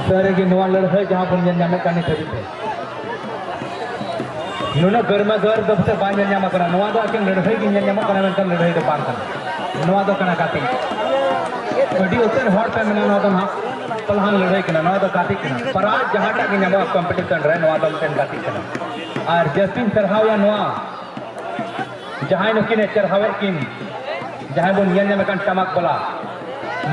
सारे की नवा लड़ाई जहां बन जाने का नहीं थी नुना गर्मा गर दब से बांध जामा करना नवा दो अकें लड़ाई की जामा करना में कर लड़ाई तो बांध करना नवा दो करना काटी बड़ी उतर हॉट पे मैंने नवा दो हाँ पलहान लड़ाई करना नवा दो काटी करना पर आज जहां तक की जामा कंपटीशन रहे नवा दो में काटी करना और जस्टिन चढ़ाव या नवा जहां नुकिन चढ़ावे किन जहां बन जामा करना टमाक बोला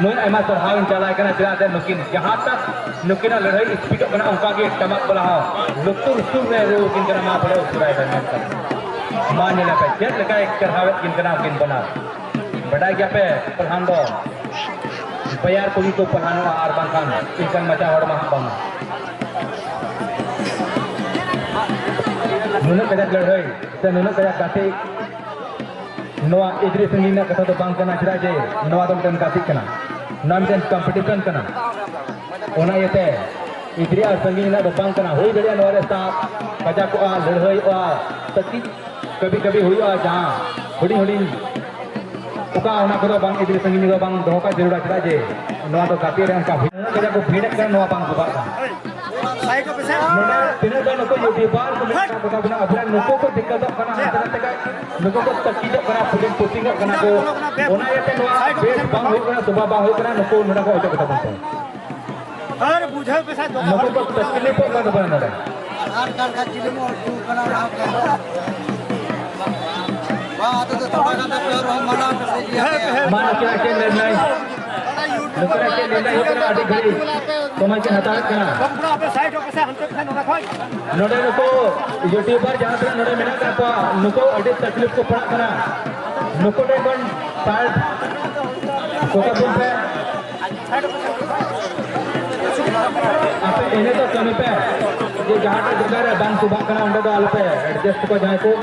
नुन ऐमा चढ़ाव चला करना चलाते नुकिन जहां तक नुकिना लड़ाई स्पीड करना उनका के टमाक बोला लुतुर सुर में रो किन करना मा बोले उसराय है मान लेना पे जेट लगा एक चढ़ावे किन करना किन बना बड़ा क्या पे प्रधान दो बयार कोई तो प्रधान आर बांकान इनकन मचा और मा बम नुन कजा लड़ाई से नुन कजा काटे नवा इधर संगीना कथा तो बांग करना चला जे नवा तो टन काटी करना नाम जन कंपटीशन करना ओना येते इधर और संगीना तो बांग करना होई जड़िया नवा रेस्ता कजा को लड़ाई तकी कभी कभी हुई जहां हुडी हुडी उका ओना को बांग इधर संगीनी को बांग दोका जरूर चला जे नवा तो काटी रे उनका कजा को भीड़ कर नवा बांग को बांग साइड पे से तिने का नको यूट्यूबर को बता बना अपना नको को दिक्कत करना अंतर तक नको को तकी जो करना फुटिंग पुटिंग करना को ओना येते नवा बेस बांग होई करना सुबह बांग होई करना नको नडा को ओटे बता बनता अरे बुझे पे से नको को तकलीफ को कर बना नडा आर का चिले में और करना रहा बात तो थोड़ा का प्योर हम मना मान के निर्णय नकरा के निर्णय होकर आदि घड़ी तुम्हें के हटा करना कंपड़ा पे साइड पे से हमसे फैन होना कोई नोडे नको यूट्यूबर जहां तक नोडे मेना का तो नको आदि तकलीफ को पड़ा करना नको ने बन साइड कोका बुन पे आपे इन्हें तो कमी पे जो जहां तक जगह है बांग सुबह करना उन्हें तो आल पे एडजस्ट को जाए को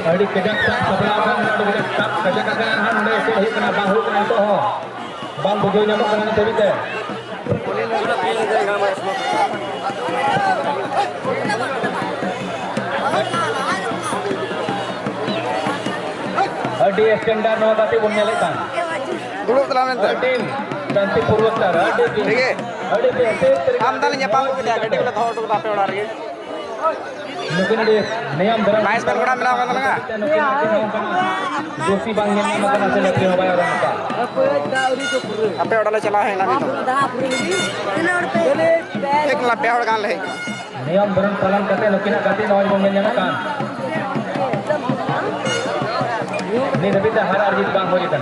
अड़ी कजक सबला kan kejak kejak kan hande se hi kana bahu kana to ho bang bujo nyamuk kana tebi te अड़ी स्टैंडर्ड नवा ताती बन nyale kan dulu telah men tim cantik purwostara अड़ी ठीक है अड़ी पे हम दल nyapam ko dia gadi ko thor to tape oda rege नुकिन दे नियम धर्म नाइस पर बड़ा मिला होगा लगा जोशी बांग ने मगन से लेते हो भाई और का अपे ओडले चला है ना एक ला पे और गाल है नियम धर्म पालन करते नुकिन गति नॉइज बंग ने कान नहीं रबी हर अर्जित बांग हो जाता